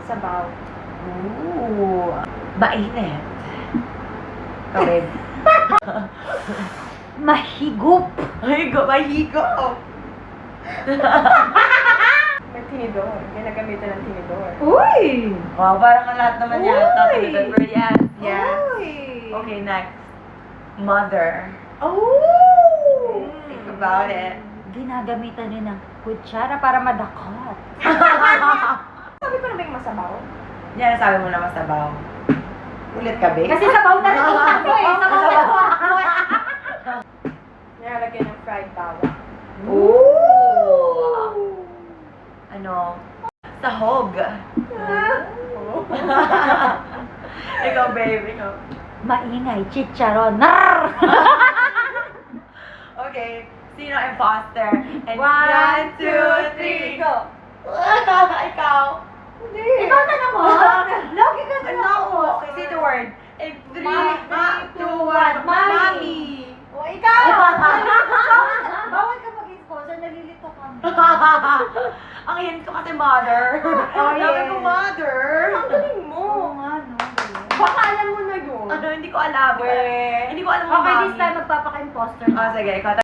Masabaw. Ooh. Mainit. Kabib. Mahigop. Mahigo, mahigo. May tinidor. Ginagamitan ng tinidor. Uy! Wow, parang ang lahat naman yata. Uy! But yes, yes. Uy! Okay, next. Mother. Oh! Think about it. Ginagamitan rin ng kutsara para madakot. Sabi ko na ba yung masabaw? Yan, nasabi mo na masabaw. Ulit ka, babe? Kasi sabaw na rin ako eh. Sabaw na ako. Nilalagay ng fried bawang. Ooh! Ano? Sahog. Ikaw, babe. Ikaw. Maingay, chicharon. Nar! Okay. Sino imposter? And 1, 2, 3, go! Ikaw. Hindi. Ikaw na naman. Lagi ka na Ano ako? Okay, say the word. And 3, 2, 1. Mommy. Mommy. O, ikaw! Bawal ka mag-sponsor, nalilito kami. Ang hint ko kasi mother. Oh, Sabi yes. ko mother. Ang galing mo. Oo nga, no? galing. Baka alam mo na yun. Ano, hindi ko alam. Weh. Hindi ko alam Okay, mommy. this time magpapaka-imposter na. Ah, sige, ikaw.